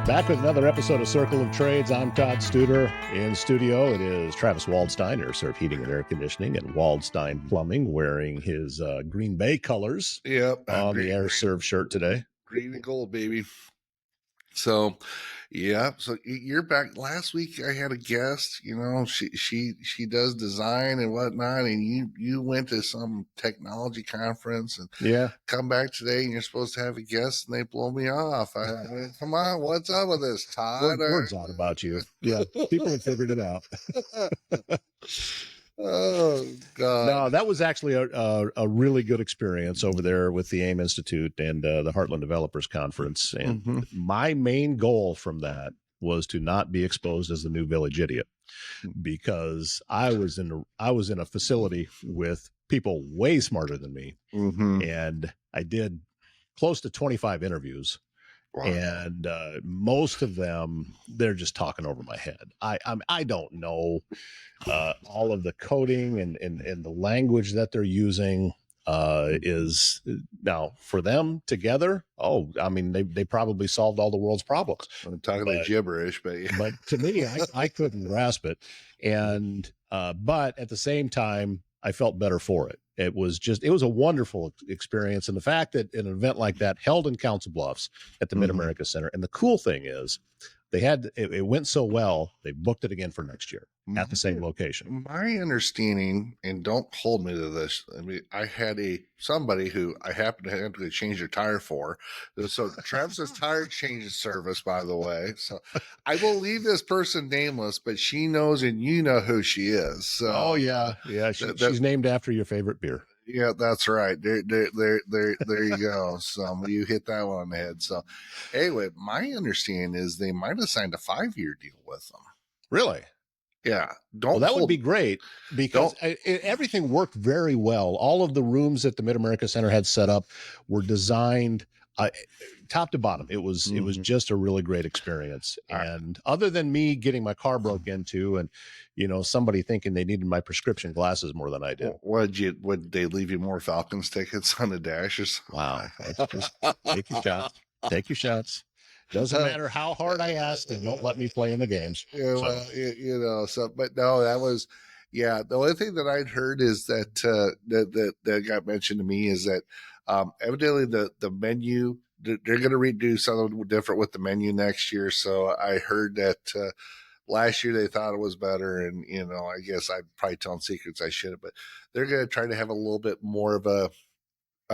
Back with another episode of Circle of Trades. I'm Todd Studer. In studio, it is Travis Waldstein, our Serv Heating and Air Conditioning, and Waldstein Plumbing, wearing his Green Bay colors on the Air Serv shirt today. Green and gold, baby. So, yeah. So you're back. Last week I had a guest. You know, she does design and whatnot, and you went to some technology conference and come back today, and you're supposed to have a guest, and they blow me off. Come on, what's up with this, Todd? Word's out about you. Yeah, people have figured it out. Oh God! No, that was actually a really good experience over there with the AIM Institute and the Heartland Developers Conference. And my main goal from that was to not be exposed as the new village idiot, because I was in a facility with people way smarter than me, and I did close to 25 interviews. Wow. And most of them, they're just talking over my head. I don't know all of the coding and the language that they're using is now for them together. Oh, I mean, they probably solved all the world's problems. I'm talking like gibberish, but to me, I couldn't grasp it. And but at the same time, I felt better for it. It was a wonderful experience. And the fact that an event like that held in Council Bluffs at the Mid-America Center. And the cool thing is it went so well, they booked it again for next year at the same location. My understanding, and don't hold me to this, I mean, I had somebody who I happened to have to change their tire for. So Travis's tire change service, by the way. So I will leave this person nameless, but she knows and you know who she is. So, oh yeah. Yeah. She's named after your favorite beer. Yeah, that's right. There you go. So you hit that one on the head. So anyway, my understanding is they might have signed a 5-year deal with them. Really? Yeah. That would be great, because everything worked very well. All of the rooms that the Mid-America Center had set up were designed top to bottom. It was just a really great experience. And other than me getting my car broke into and, somebody thinking they needed my prescription glasses more than I did. Would they leave you more Falcons tickets on the dash or something? Wow. Just take your shots. Take your shots. Doesn't matter how hard I ask, they don't let me play in the games. Yeah, well, but no, that was, the only thing that I'd heard is that, that got mentioned to me is that, evidently the menu, they're going to redo something different with the menu next year. So I heard that, last year they thought it was better, and, I guess I'm probably telling secrets I shouldn't, but they're going to try to have a little bit more of a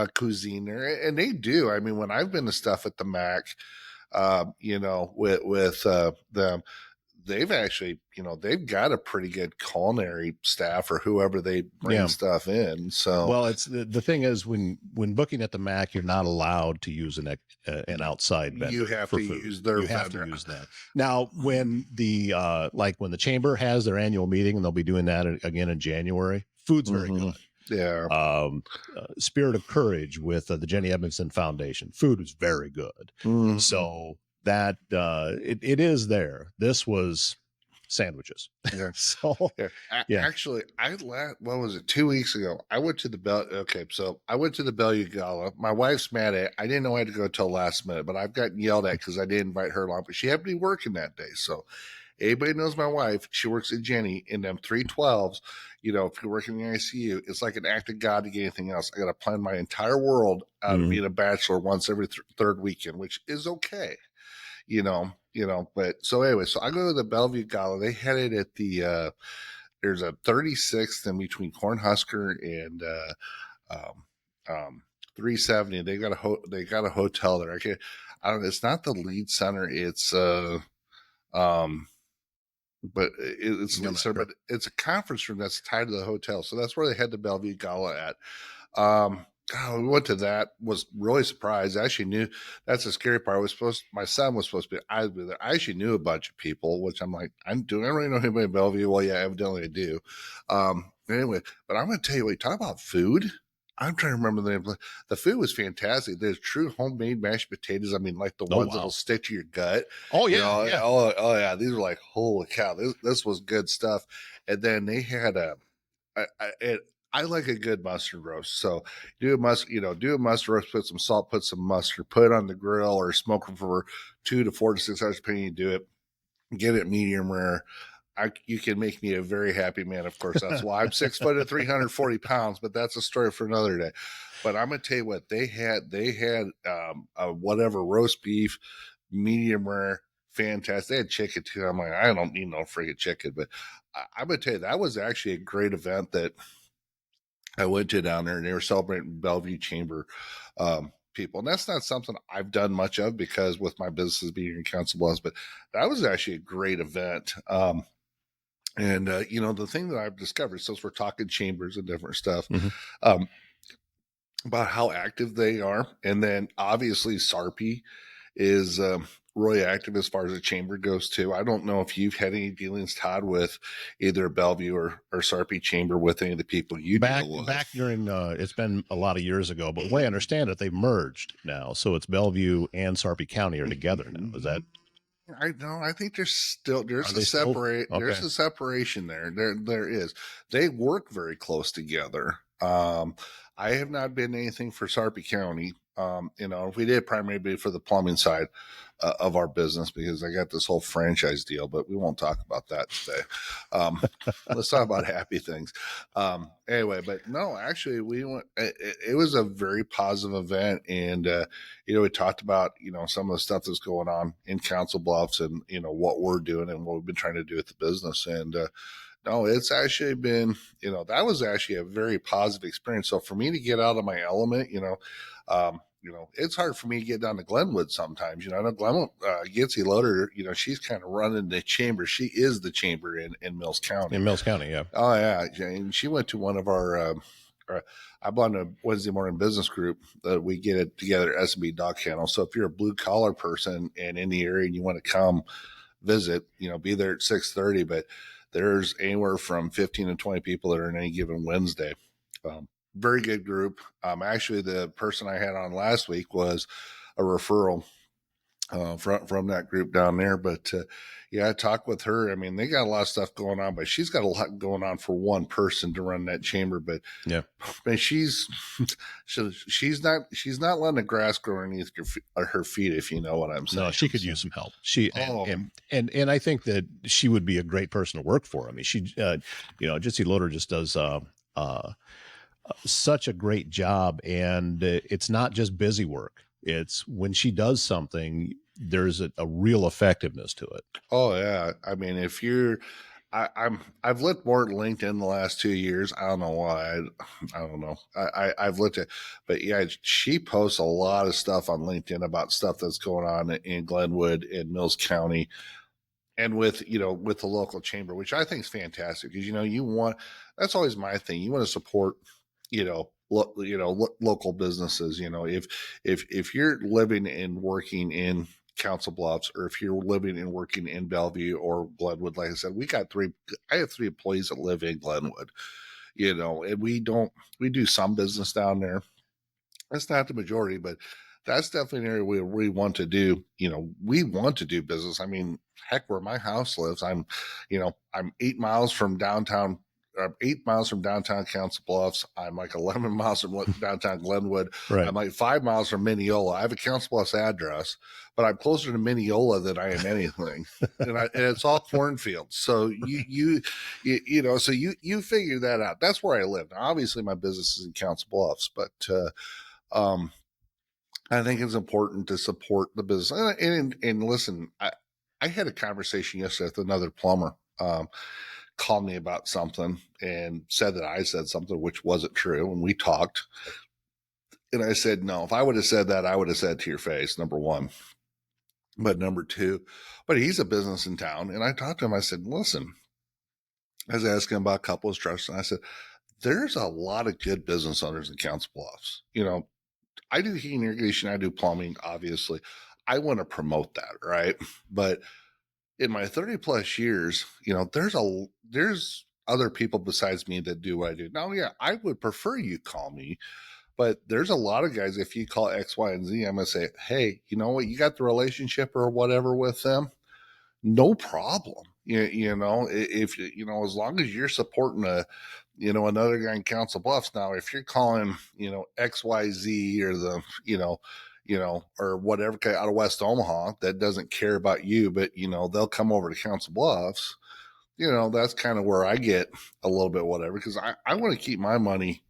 cuisine there. And they do. I mean, when I've been to stuff at the Mac, with them, they've actually, they've got a pretty good culinary staff or whoever they bring stuff in. So, well, it's the thing is when booking at the Mac, you're not allowed to use an outside vendor. You have to use their vendor. You have to use that. Now, when when the chamber has their annual meeting, and they'll be doing that again in January, food's very good. Yeah. Spirit of Courage with the Jenny Edmondson Foundation. Food is very good. So that it is there. This was sandwiches. Yeah. So actually, what was it? 2 weeks ago, I went to I went to the Bellevue Gala. My wife's mad at it. I didn't know I had to go till last minute, but I've gotten yelled at because I didn't invite her along. But she happened to be working that day, so. Everybody knows my wife. She works at Jenny in them 312s. If you're working in the ICU, it's like an act of God to get anything else. I got to plan my entire world out of being a bachelor once every third weekend, which is okay. But so anyway, so I go to the Bellevue Gala. They had it at the, there's a 36th in between Cornhusker and, 370. They got a hotel there. I don't know. It's not the Lead Center. It's, but it's a conference room that's tied to the hotel. So that's where they had the Bellevue Gala at. We went to that, was really surprised. I actually knew that's the scary part. My son was supposed to be, I'd be there. I actually knew a bunch of people, which I'm like, I don't really know anybody in Bellevue. Well, yeah, evidently I do. Anyway, but I'm going to tell you, talk about food. I'm trying to remember the name. The food was fantastic. There's true homemade mashed potatoes. I mean, like the ones that'll stick to your gut. Oh yeah, yeah. Oh yeah. These were like, holy cow, this was good stuff. And then they had I like a good mustard roast. So do a mustard roast, put some salt, put some mustard, put it on the grill or smoke it for 2 to 4 to 6 hours, depending you do it. Get it medium rare. You can make me a very happy man. Of course, that's why I'm 6 foot and 340 pounds, but that's a story for another day. But I'm going to tell you what they had a whatever roast beef, medium rare, fantastic. They had chicken too. I'm like, I don't need no friggin' chicken, but I'm going to tell you, that was actually a great event that I went to down there, and they were celebrating Bellevue Chamber people. And that's not something I've done much of because with my businesses being in Council Bluffs, but that was actually a great event. The thing that I've discovered, since we're talking chambers and different stuff, about how active they are. And then obviously Sarpy is really active as far as the chamber goes too. I don't know if you've had any dealings, Todd, with either Bellevue or Sarpy chamber with any of the people you deal with. Back during, it's been a lot of years ago, but the way I understand it, they've merged now. So it's Bellevue and Sarpy County are together now. Is that? I know. I think there's a separation there. There is. They work very close together. I have not been anything for Sarpy County. We did primarily for the plumbing side of our business because I got this whole franchise deal, but we won't talk about that today. Let's talk about happy things. Anyway, but no, actually we went, it was a very positive event. And, we talked about, some of the stuff that's going on in Council Bluffs and, what we're doing and what we've been trying to do with the business. And, no, it's actually been, that was actually a very positive experience. So for me to get out of my element, it's hard for me to get down to Glenwood sometimes. I know Glenwood, Gitsy Loader, she's kind of running the chamber. She is the chamber in Mills County. In Mills County, yeah. Oh, yeah. And she went to one of our, I belong to a Wednesday morning business group that we get it together at S&B Dog Kennel. So if you're a blue collar person and in the area and you want to come visit, be there at 6:30, but there's anywhere from 15 to 20 people that are in any given Wednesday. Very good group. Actually, the person I had on last week was a referral from that group down there. But I talked with her. I mean, they got a lot of stuff going on, but she's got a lot going on for one person to run that chamber. But yeah, man, she's not letting the grass grow underneath her feet, if you know what I'm saying. No, she could use some help. And I think that she would be a great person to work for. I mean, she, Jitsi Loader just does such a great job, and it's not just busy work. It's when she does something, there's a real effectiveness to it. Oh yeah. I mean, if you're, I've looked more at LinkedIn the last 2 years. I don't know why. I don't know. I've looked at, but yeah, she posts a lot of stuff on LinkedIn about stuff that's going on in Glenwood and Mills County, and with the local chamber, which I think is fantastic because that's always my thing. You want to support local businesses. If you're living and working in Council Bluffs, or if you're living and working in Bellevue or Glenwood, like I said, I have 3 employees that live in Glenwood, and we do some business down there. That's not the majority, but that's definitely an area we want to do. We want to do business. I mean, heck, where my house lives, I'm 8 miles from downtown. 8 miles from downtown Council Bluffs. I'm like 11 miles from downtown Glenwood. Right. I'm like 5 miles from Mineola. I have a Council Bluffs address, but I'm closer to Mineola than I am anything. and it's all cornfields. So you figure that out. That's where I live. Now, obviously my business is in Council Bluffs, but I think it's important to support the business. And listen, I had a conversation yesterday with another plumber. Called me about something and said that I said something which wasn't true. And we talked. And I said, no, if I would have said that, I would have said to your face, number one. But number two, but he's a business in town. And I talked to him. I said, listen, I was asking him about a couple of trucks. And I said, there's a lot of good business owners in Council Bluffs. I do heating and irrigation. I do plumbing, obviously. I want to promote that, right? But in my 30 plus years, there's other people besides me that do what I do. Now, yeah, I would prefer you call me, but there's a lot of guys, if you call X, Y, and Z, I'm going to say, hey, you know what? You got the relationship or whatever with them. No problem. If as long as you're supporting another guy in Council Bluffs. Now, if you're calling, XYZ or or whatever out of West Omaha that doesn't care about you, but, they'll come over to Council Bluffs, that's kind of where I get a little bit whatever, because I want to keep my money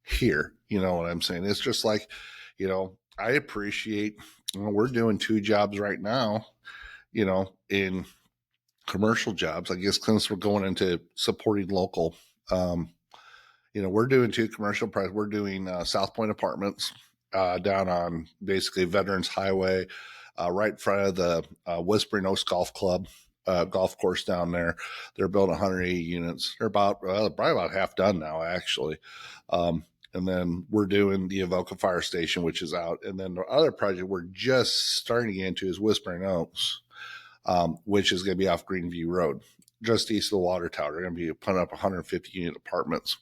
here. You know what I'm saying? It's just like, I appreciate, we're doing 2 jobs right now, in commercial jobs, I guess, since we're going into supporting local. We're doing 2 commercial projects. We're doing South Point Apartments down on basically Veterans Highway, right in front of the Whispering Oaks Golf Club golf course down there. They're building 180 units. They're probably about half done now, actually. And then we're doing the Avoca Fire Station, which is out. And then the other project we're just starting into is Whispering Oaks, which is going to be off Greenview Road, just east of the water tower. They're going to be putting up 150 unit apartments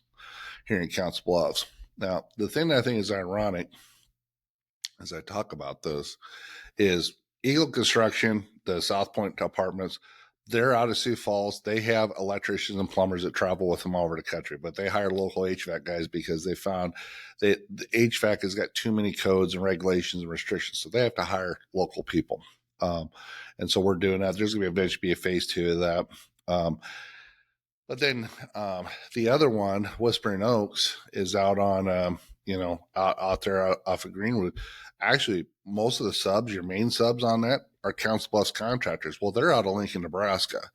here in Council Bluffs. Now, the thing that I think is ironic as I talk about this is Eagle Construction, the South Point Apartments, they're out of Sioux Falls. They have electricians and plumbers that travel with them all over the country, but they hire local HVAC guys because they found that the HVAC has got too many codes and regulations and restrictions. So they have to hire local people. And so we're doing that. There's going to eventually be a phase 2 of that. But then the other one, Whispering Oaks, is out on, out there off of Greenwood. Actually, most of the subs, your main subs on that, are Council Bluffs contractors. Well, they're out of Lincoln, Nebraska,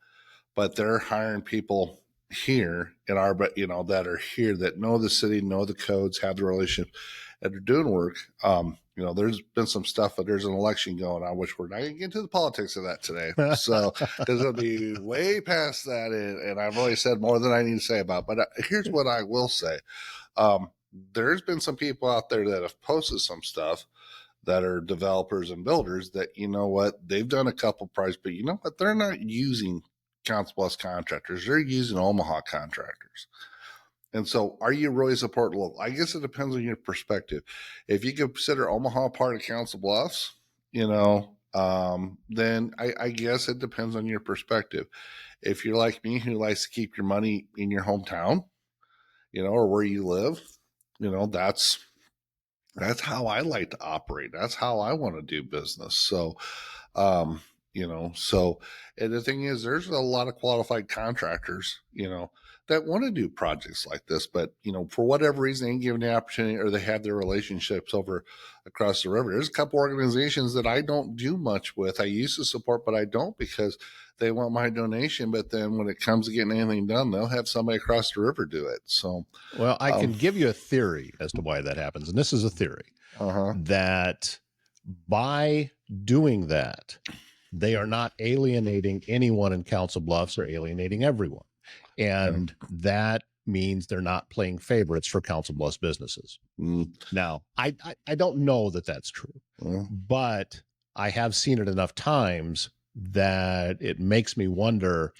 but they're hiring people here in our, that are here, that know the city, know the codes, have the relationship, and are doing work. There's been some stuff, but there's an election going on, which we're not going to get into the politics of that today. So, because it'll be way past that. And I've already said more than I need to say about it. But here's what I will say. There's been some people out there that have posted some stuff that are developers and builders that, they've done a couple projects, but you know what? They're not using Council Bluffs contractors. They're using Omaha contractors. And so are you really supporting local? I guess it depends on your perspective. If you consider Omaha part of Council Bluffs, then I guess it depends on your perspective. If you're like me, who likes to keep your money in your hometown, or where you live, that's how I like to operate. That's how I want to do business. So, and the thing is, there's a lot of qualified contractors, that want to do projects like this, but, for whatever reason, they ain't given the opportunity, or they have their relationships over across the river. There's a couple organizations that I don't do much with. I used to support, but I don't, because they want my donation. But then when it comes to getting anything done, they'll have somebody across the river do it. So, well, I can give you a theory as to why that happens. And this is a theory that by doing that, they are not alienating anyone in Council Bluffs, or alienating everyone. And that means they're not playing favorites for Council Bluffs businesses. Now, I don't know that that's true, but I have seen it enough times that it makes me wonder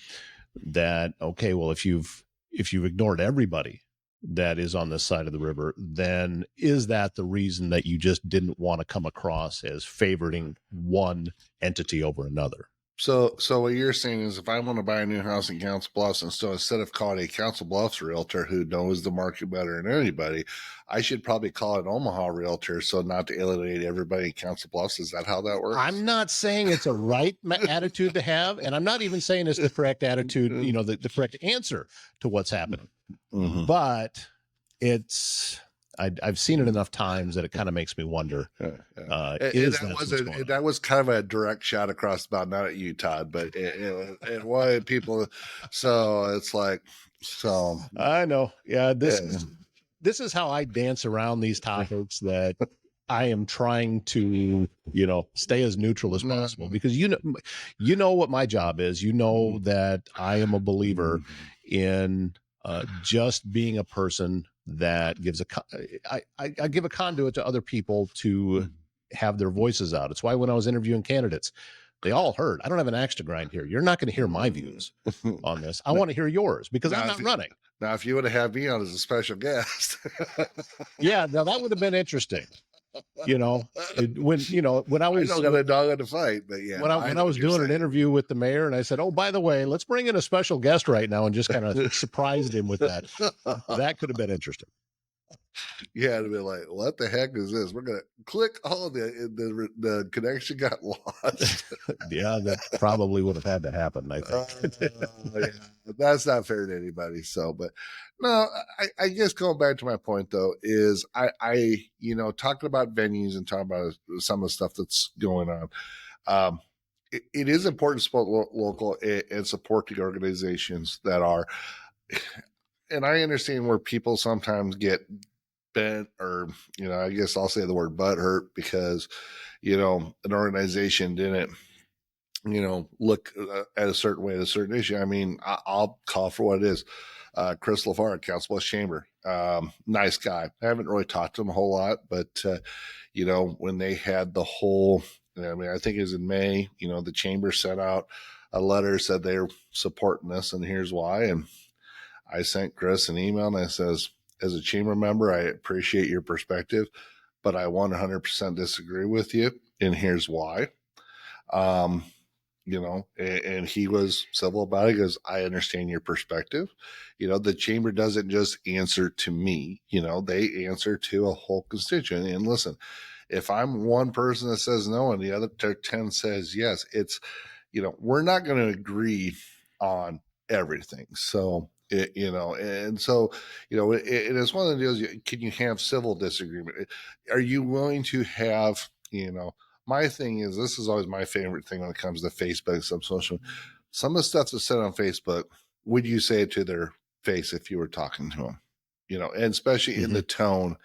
that, okay, well, if you've ignored everybody that is on this side of the river, then is that the reason that you just didn't want to come across as favoriting one entity over another? So what you're saying is, if I want to buy a new house in Council Bluffs, and so instead of calling a Council Bluffs realtor who knows the market better than anybody, I should probably call an Omaha realtor, so not to alienate everybody in Council Bluffs. Is that how that works? I'm not saying it's a right attitude to have, and I'm not even saying it's the correct attitude, the correct answer to what's happening. But I've seen it enough times that it kind of makes me wonder. That was kind of a direct shot across the bow, not at you, Todd, but it was people. So it's like, I know. Yeah. This is how I dance around these topics, that I am trying to, stay as neutral as possible, because you know what my job is. That I am a believer in just being a person that gives I give a conduit to other people to have their voices out. It's why when I was interviewing candidates, they all heard, I don't have an axe to grind here. You're not going to hear my views on this. I want to hear yours, because I'm not running. Now, if you would have had me on as a special guest. Yeah, now that would have been interesting. when I was don't got a dog in the fight, but yeah, when I was doing an interview with the mayor, and I said, "Oh, by the way, let's bring in a special guest right now," and just kind of surprised him with that. That could have been interesting. Yeah, to be like, what the heck is this? We're gonna click. Oh, the connection got lost. Yeah, that probably would have had to happen, I think. Yeah, that's not fair to anybody. So, but no, I guess going back to my point though is I talking about venues and talking about some of the stuff that's going on. It is important to support local and support the organizations that are. And I understand where people sometimes get bent, or I guess I'll say the word butt hurt because an organization didn't look at a certain way at a certain issue. I mean, I'll call for what it is. Chris LaFar, Council Bluffs Chamber, nice guy. I haven't really talked to him a whole lot, but when they had the whole, I think it was in May, the chamber sent out a letter, said they're supporting this and here's why. And I sent Chris an email and I says, as a chamber member, I appreciate your perspective, but I 100% disagree with you, and here's why. And he was civil about it because I understand your perspective. The chamber doesn't just answer to me, they answer to a whole constituent. And listen, if I'm one person that says no and the other 10 says yes, it's, we're not going to agree on everything. So, and so, it is one of the deals. Can you have civil disagreement? Are you willing to have, my thing is, this is always my favorite thing when it comes to Facebook, some of the stuff that's said on Facebook, would you say it to their face if you were talking to them, and especially in the tone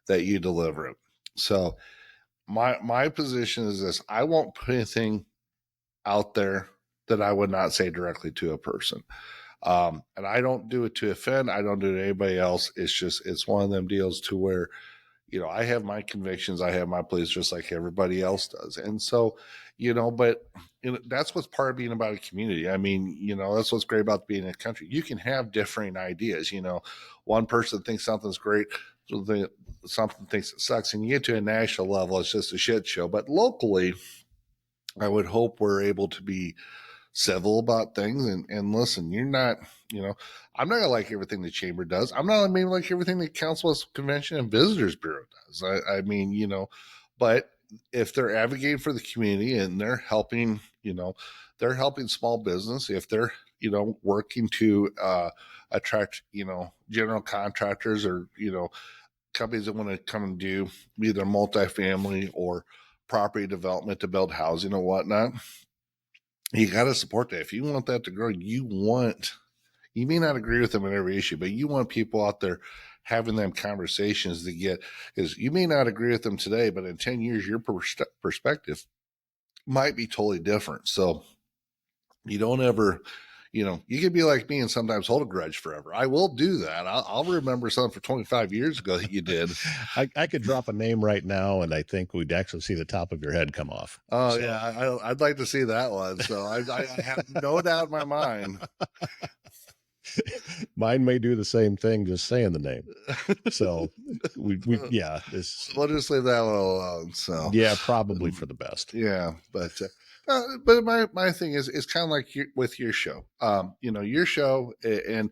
that you deliver it. So my position is this: I won't put anything out there that I would not say directly to a person. And I don't do it to offend. I don't do it to anybody else. It's one of them deals to where, I have my convictions. I have my beliefs just like everybody else does. And so, but that's what's part of being about a community. I mean, that's what's great about being in a country. You can have differing ideas. One person thinks something's great, something thinks it sucks, and you get to a national level, it's just a shit show. But locally, I would hope we're able to be civil about things and listen, you're not, I'm not gonna like everything the chamber does. I'm not gonna like everything the Council Convention and Visitors Bureau does. I mean, but if they're advocating for the community and they're helping, they're helping small business, if they're, working to attract, general contractors or, companies that want to come and do either multifamily or property development to build housing or whatnot, you got to support that. If you want that to grow, you may not agree with them on every issue, but you want people out there having them conversations to get, because you may not agree with them today, but in 10 years, your perspective might be totally different. So you don't ever, you can be like me and sometimes hold a grudge forever. I will do that. I'll remember something for 25 years ago that you did. I could drop a name right now, and I think we'd actually see the top of your head come off. Oh, so. Yeah. I'd like to see that one. So I have no doubt in my mind. Mine may do the same thing, just saying the name. So we'll just leave that one alone. So yeah, probably for the best. Yeah, but my thing is kind of like with your show. Your show, and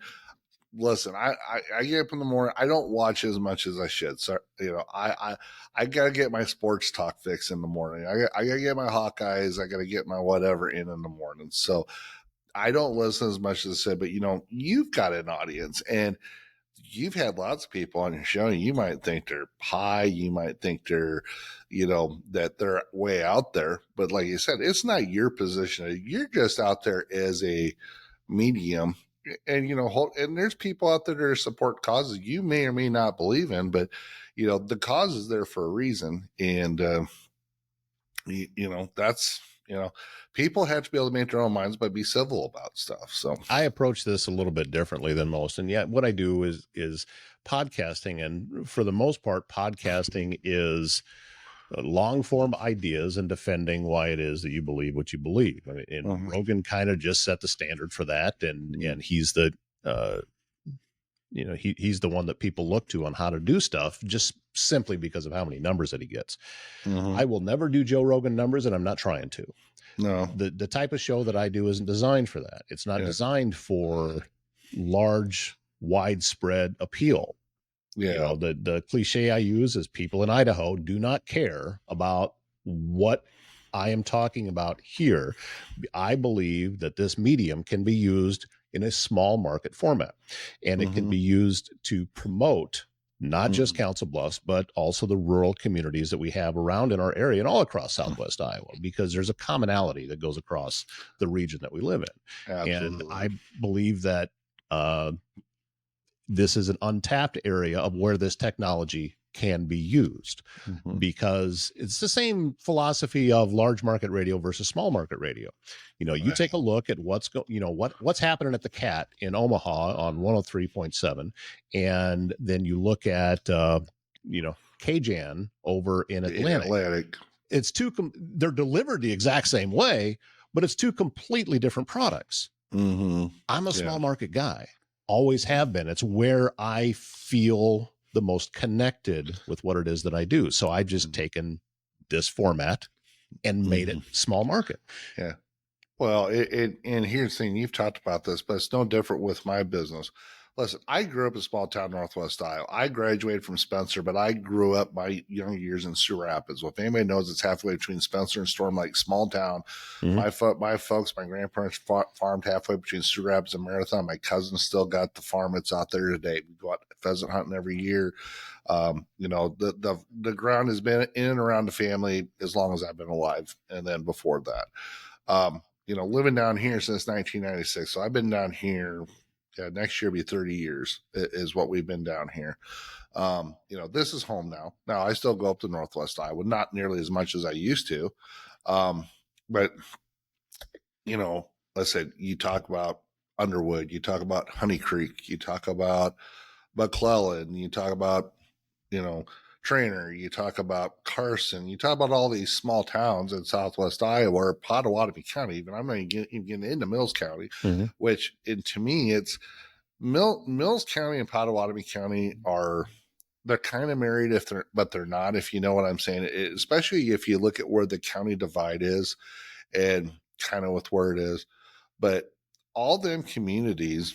listen, I get up in the morning. I don't watch as much as I should. So I gotta get my sports talk fix in the morning. I gotta get my Hawkeyes. I gotta get my whatever in the morning. So I don't listen as much as I said, but you've got an audience and you've had lots of people on your show. You might think they're high. You might think they're, that they're way out there. But like you said, it's not your position. You're just out there as a medium. And, and there's people out there that support causes you may or may not believe in, but, the cause is there for a reason. And, that's, people have to be able to make their own minds, but be civil about stuff. So I approach this a little bit differently than most. And yet what I do is podcasting. And for the most part, podcasting is long form ideas and defending why it is that you believe what you believe. I mean, and Rogan kind of just set the standard for that. And he's the, he's the one that people look to on how to do stuff, just simply because of how many numbers that he gets. Mm-hmm. I will never do Joe Rogan numbers, and I'm not trying to. No. The type of show that I do isn't designed for that. It's not designed for large, widespread appeal. Yeah. You know, the cliche I use is people in Idaho do not care about what I am talking about here. I believe that this medium can be used in a small market format, and it can be used to promote not just Council Bluffs, but also the rural communities that we have around in our area and all across Southwest Iowa, because there's a commonality that goes across the region that we live in. Absolutely. And I believe that this is an untapped area of where this technology can be used, because it's the same philosophy of large market radio versus small market radio. You know, you take a look at what's happening at the Cat in Omaha on 103.7, and then you look at KJAN over in Atlantic. It's they're delivered the exact same way, but it's two completely different products. I'm a small market guy. Always have been. It's where I feel the most connected with what it is that I do. So I've just taken this format and made it small market. Yeah. Well, and here's the thing, you've talked about this, but it's no different with my business. Listen, I grew up in small town Northwest Iowa. I graduated from Spencer, but I grew up my young years in Sioux Rapids. Well, if anybody knows, it's halfway between Spencer and Storm Lake, small town. My folks, my grandparents farmed halfway between Sioux Rapids and Marathon. My cousin still got the farm. It's out there today. We go out pheasant hunting every year. The ground has been in and around the family as long as I've been alive, and then before that. Living down here since 1996. So I've been down here. Next year will be 30 years is what we've been down here. This is home now. Now I still go up to Northwest Iowa, not nearly as much as I used to. But let's say you talk about Underwood, you talk about Honey Creek, you talk about McClellan, you talk about, Trainer, you talk about Carson, you talk about all these small towns in Southwest Iowa or Pottawattamie County. Even I'm not even getting into Mills County, which to me, it's Mills County and Pottawattamie County they're kind of married but they're not, if you know what I'm saying, especially if you look at where the county divide is and kind of with where it is. But all them communities,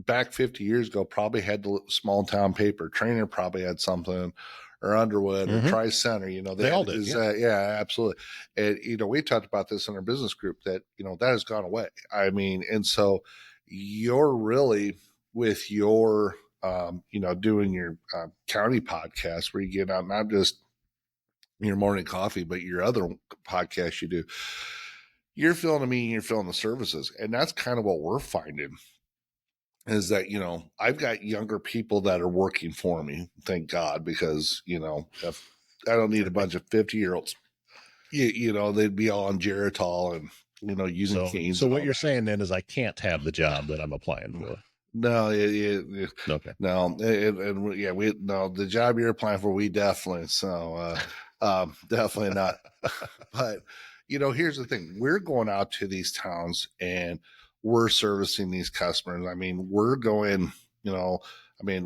back 50 years ago, probably had the small town paper. Trainer probably had something, or Underwood or Tri-Center, they all did. Yeah, absolutely. And, we talked about this in our business group that, that has gone away. I mean, and so you're really with your, doing your county podcast where you get out, not just your morning coffee, but your other podcasts you do, you're filling the meeting, you're filling the services. And that's kind of what we're finding is that, I've got younger people that are working for me, thank God, because, if I don't need a bunch of 50-year-olds, they'd be all on Geritol and, using canes. So what you're saying then is I can't have the job that I'm applying for. No, okay. No, the job you're applying for, we definitely, definitely not. But, here's the thing. We're going out to these towns and we're servicing these customers. I mean, we're going,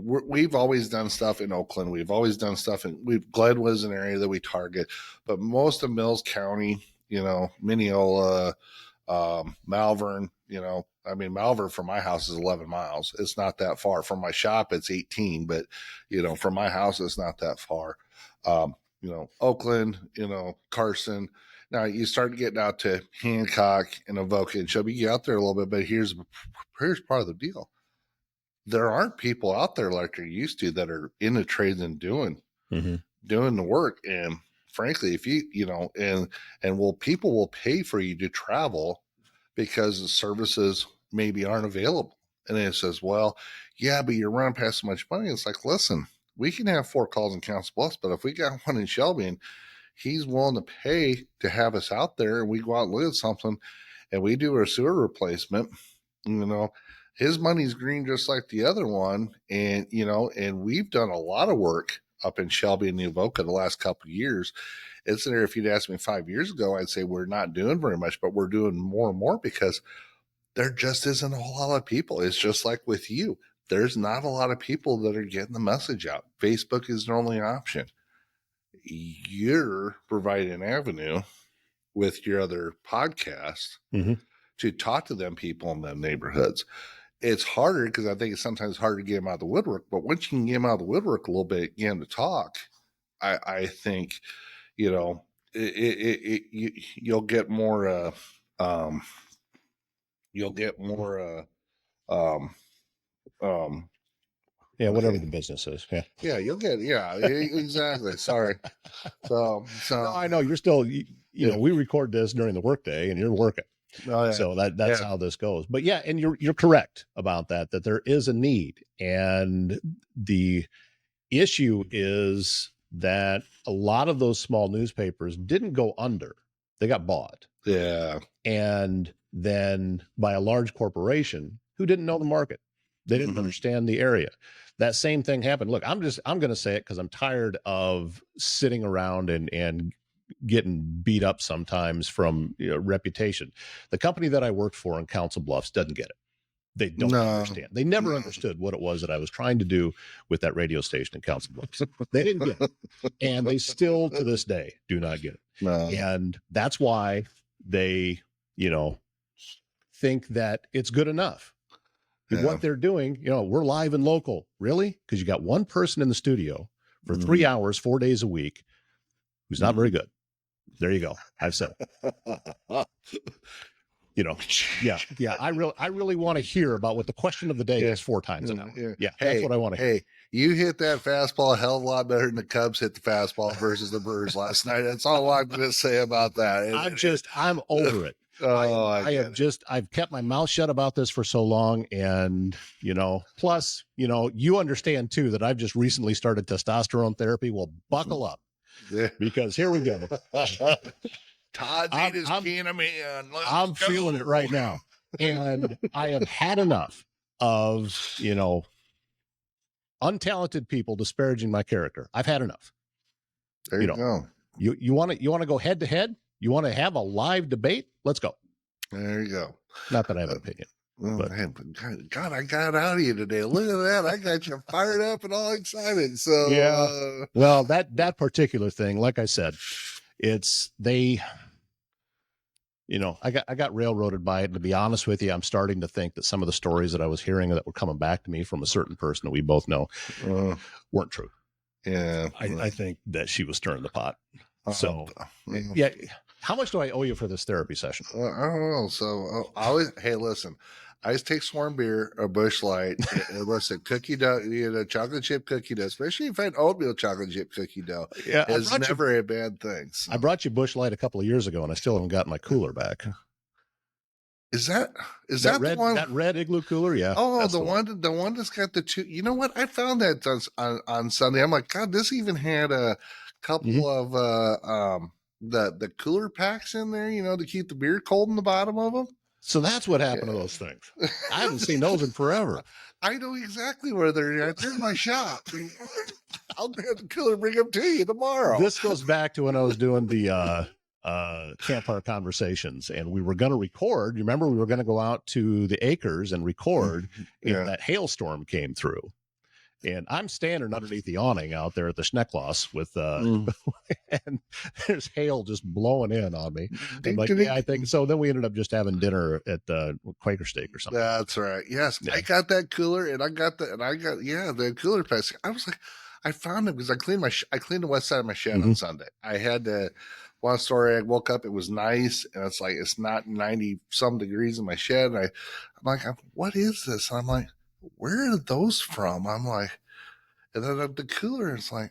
we've always done stuff in Oakland. We've always done stuff Glenwood is an area that we target, but most of Mills County, Mineola, Malvern, Malvern from my house is 11 miles. It's not that far. From my shop, it's 18, but, from my house, it's not that far. Oakland, Carson. Now you start getting out to Hancock and Avoca and Shelby. You get out there a little bit, but here's part of the deal. There aren't people out there like there used to that are in the trades and doing the work. And frankly, if people will pay for you to travel because the services maybe aren't available. And then it says, well, yeah, but you're running past so much money. It's like, listen, we can have 4 calls in Council Bluffs, but if we got one in Shelby and he's willing to pay to have us out there and we go out and look at something and we do a sewer replacement, his money's green just like the other one. And, and we've done a lot of work up in Shelby and Avoca the last couple of years. It's there. If you'd asked me 5 years ago, I'd say we're not doing very much, but we're doing more and more because there just isn't a whole lot of people. It's just like with you. there's not a lot of people that are getting the message out. Facebook is their only option. You're providing an avenue with your other podcast to talk to them people in them neighborhoods. It's harder because I think it's sometimes harder to get them out of the woodwork. But once you can get them out of the woodwork a little bit, get them to talk, I think, you'll get more. You'll get more. Whatever the business is. Yeah, you'll get. Yeah, exactly. Sorry. So no, I know you're still. We record this during the workday, and you're working. Oh, yeah. So that's how this goes. But yeah, and you're correct about that there is a need. And the issue is that a lot of those small newspapers didn't go under. They got bought. Yeah. And then by a large corporation who didn't know the market. They didn't understand the area. That same thing happened. Look, I'm going to say it because I'm tired of sitting around and getting beat up sometimes from reputation. The company that I worked for in Council Bluffs doesn't get it. They don't understand. They never understood what it was that I was trying to do with that radio station in Council Bluffs. They didn't get it. And they still to this day do not get it. No. And that's why they, think that it's good enough. Yeah. What they're doing, we're live and local. Really? Because you got one person in the studio for 3 hours, 4 days a week, who's not very good. There you go. I've said it. Yeah. I really want to hear about what the question of the day is 4 times an hour. Yeah, hey, that's what I want to hear. Hey, you hit that fastball a hell of a lot better than the Cubs hit the fastball versus the Brewers last night. That's all I'm going to say about that. I'm over it. Oh, I've kept my mouth shut about this for so long. And, plus, you understand too, that I've just recently started testosterone therapy. Well, buckle up because here we go. Todd made his keen man. I'm feeling it right now. And I have had enough of, untalented people disparaging my character. I've had enough. There you go. You want to go head to head? You want to have a live debate? Let's go. There you go. Not that I have an opinion. But God, I got out of you today. Look at that. I got you fired up and all excited. So yeah. Well, that particular thing, like I said, I got railroaded by it. And to be honest with you, I'm starting to think that some of the stories that I was hearing that were coming back to me from a certain person that we both know weren't true. Yeah. I think that she was stirring the pot. So yeah. How much do I owe you for this therapy session? I don't know. So hey, listen, I always take Swarm beer or Busch Light, a cookie dough, chocolate chip cookie dough, especially if I had oatmeal chocolate chip cookie dough. Yeah, it's never a bad thing. So. I brought you Busch Light a couple of years ago, and I still haven't gotten my cooler back. Is that red, the one? That red igloo cooler? Yeah. Oh, the one that's got the two. You know what? I found that on Sunday. I'm like, God, this even had a couple of the cooler packs in there, to keep the beer cold in the bottom of them. So that's what happened to those things. I haven't seen those in forever. I know exactly where they're at. They're in my shop. I'll grab the cooler, bring them to you tomorrow. This goes back to when I was doing the campfire conversations, and we were going to record. You remember we were going to go out to the acres and record, and that hailstorm came through. And I'm standing underneath the awning out there at the Schneckloss with, and there's hail just blowing in on me. I'm like, yeah, I think so. Then we ended up just having dinner at Quaker Steak or something. That's right. Yes, yeah. I got that cooler, and I got the cooler pass. I was like, I found it because I cleaned the west side of my shed on Sunday. I had one story. I woke up, it was nice, and it's not 90 some degrees in my shed. And I'm like, what is this? And I'm like, where are those from? I'm like, and then the cooler, it's like,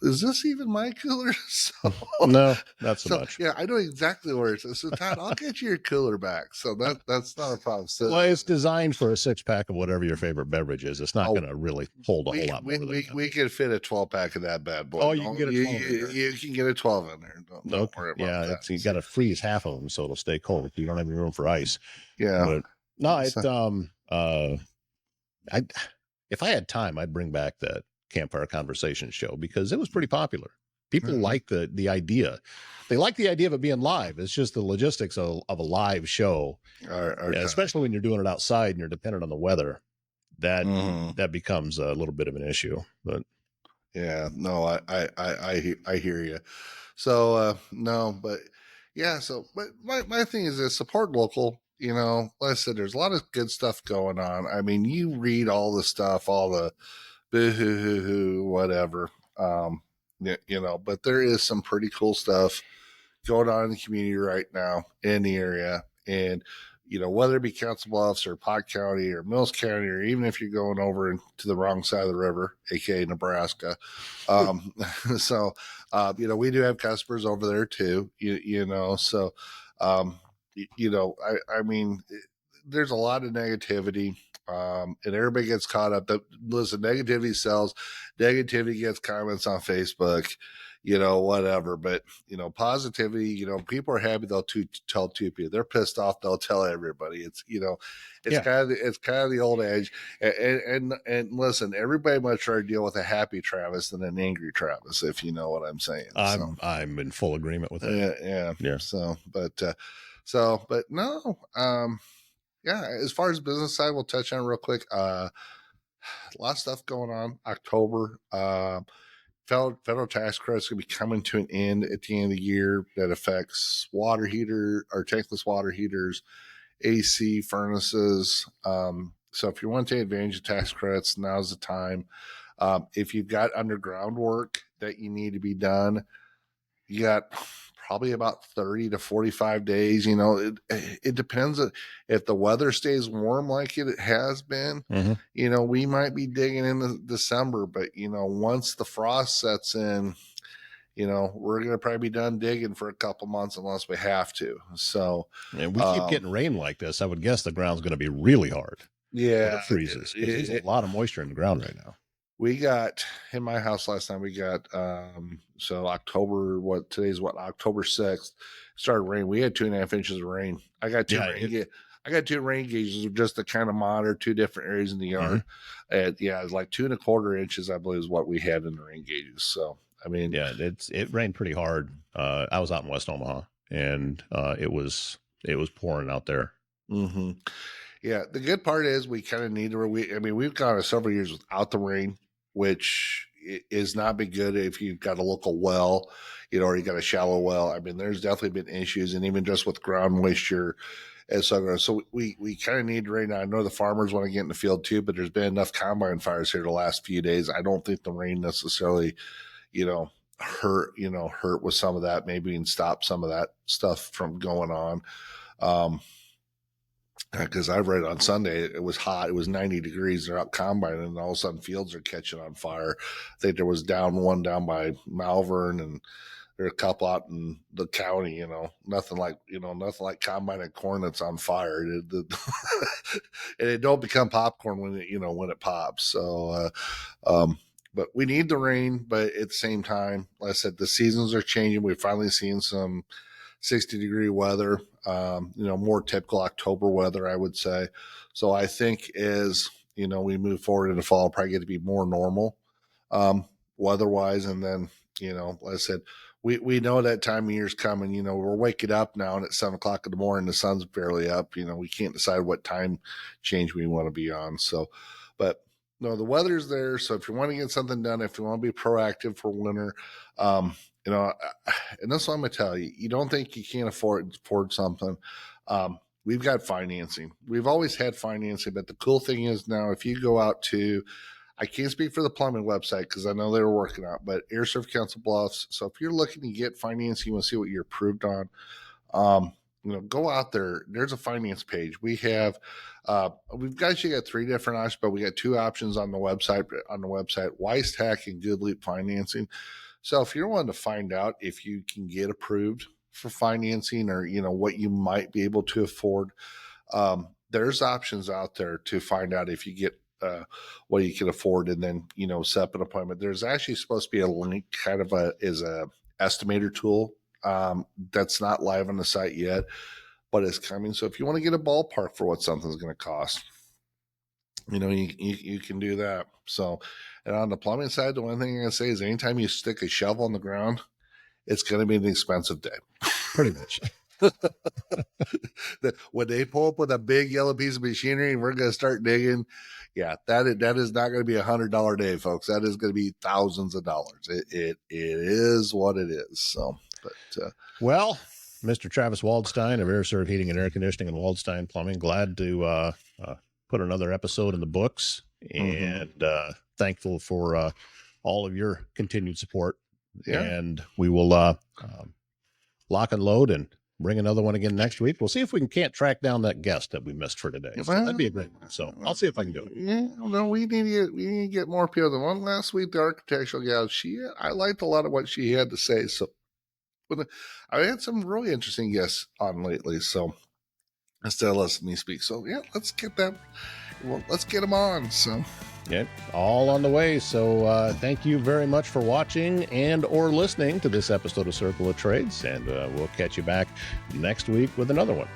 is this even my cooler? So, no, not so much. Yeah, I know exactly where it is. So Todd, I'll get you your cooler back. So that's not a problem. So, well, it's designed for a 6-pack of whatever your favorite beverage is. It's not going to really hold a whole lot more. We could fit a 12-pack of that bad boy. Oh, you can get a 12 you can get a 12 in there. Don't worry about that. You got to freeze half of them so it'll stay cold. You don't have any room for ice. Yeah. But no, if I had time, I'd bring back that Campfire Conversation show because it was pretty popular. People like the idea. They like the idea of it being live. It's just the logistics of a live show, especially when you're doing it outside and you're dependent on the weather. that becomes a little bit of an issue. But yeah, no, I hear you. So no, but yeah, so but my thing is this: support local. Like I said, there's a lot of good stuff going on. I mean, you read all the stuff, all the boo hoo hoo hoo, whatever. But there is some pretty cool stuff going on in the community right now in the area. And, whether it be Council Bluffs or Pot County or Mills County, or even if you're going over to the wrong side of the river, aka Nebraska. So, we do have customers over there too, so, I mean, there's a lot of negativity. And everybody gets caught up. Listen, negativity sells. Negativity gets comments on Facebook, whatever. But positivity. People are happy. They'll tell two people. They're pissed off. They'll tell everybody. It's kind of the old age. And listen, everybody much rather deal with a happy Travis than an angry Travis, if you know what I'm saying. I'm in full agreement with that. Yeah. So, but no. Yeah, as far as business side, we'll touch on real quick. A lot of stuff going on. October, federal tax credits going to be coming to an end at the end of the year. That affects water heater or tankless water heaters, AC furnaces. So if you want to take advantage of tax credits, now's the time. If you've got underground work that you need to be done, you got probably about 30 to 45 days. It depends. If the weather stays warm like it has been, we might be digging into December, but once the frost sets in, we're going to probably be done digging for a couple months unless we have to. So, and we keep getting rain like this. I would guess the ground's going to be really hard. Yeah. When it freezes. There's a lot of moisture in the ground right now. We got in my house last night. We got so October. October 6th started rain. We had 2.5 inches of rain. I got two rain gauges just to kind of monitor two different areas in the yard. And it was like 2.25 inches, I believe, is what we had in the rain gauges. So I mean, yeah, it rained pretty hard. I was out in West Omaha, and it was pouring out there. Mm-hmm. Yeah, the good part is we kind of need to. We've gone several years without the rain, which is not been good if you've got a local well, or you got a shallow well. I mean, there's definitely been issues, and even just with ground moisture and so on. So we kind of need rain. Now, I know the farmers want to get in the field too, but there's been enough combine fires here the last few days. I don't think the rain necessarily, hurt with some of that, maybe and stop some of that stuff from going on. Because I read on Sunday it was hot. It was 90 degrees. They're out combining, and all of a sudden fields are catching on fire. I think there was one down by Malvern, and there are a couple out in the county. Nothing like combining corn that's on fire. And it don't become popcorn when it pops. So, but we need the rain. But at the same time, like I said, the seasons are changing. We've finally seen some 60-degree weather, more typical October weather, I would say. So I think as, we move forward in the fall, probably get to be more normal weather-wise. And then, like I said, we know that time of year's coming. We're waking up now, and at 7 o'clock in the morning, the sun's barely up. We can't decide what time change we want to be on. So, but no, the weather's there. So if you want to get something done, if you want to be proactive for winter, and that's what I'm going to tell you. You don't think you can't afford something. We've got financing. We've always had financing, but the cool thing is now if you go out to, I can't speak for the plumbing website because I know they were working out, but Serv Council Bluffs. So if you're looking to get financing, you want to see what you're approved on, go out there. There's a finance page. We've got 3 different options, but we got 2 options on the website, Weisstech and Good Leap Financing. So if you're wanting to find out if you can get approved for financing or, what you might be able to afford, there's options out there to find out if you get what you can afford and then, set up an appointment. There's actually supposed to be a link kind of is a estimator tool that's not live on the site yet, but it's coming. So if you want to get a ballpark for what something's going to cost, you can do that. So, and on the plumbing side, the one thing I'm going to say is anytime you stick a shovel on the ground, it's going to be an expensive day. Pretty much. When they pull up with a big yellow piece of machinery and we're going to start digging, yeah, that is not going to be $100 day, folks. That is going to be thousands of dollars. It is what it is. So, but well, Mr. Travis Waldstein of Serv Heating and Air Conditioning and Waldstein Plumbing, glad to put another episode in the books, and thankful for all of your continued support. Yeah. And we will lock and load and bring another one again next week. We'll see if we can't track down that guest that we missed for today. So that'd be a great one. So I'll see if I can do it. Yeah, no, we need to get more people. The one last week, the architectural gal, I liked a lot of what she had to say. So I had some really interesting guests on lately. So instead of listening to me speak, so yeah, let's get them. Well, let's get them on. So. Yep, all on the way. So thank you very much for watching and or listening to this episode of Circle of Trades, and we'll catch you back next week with another one.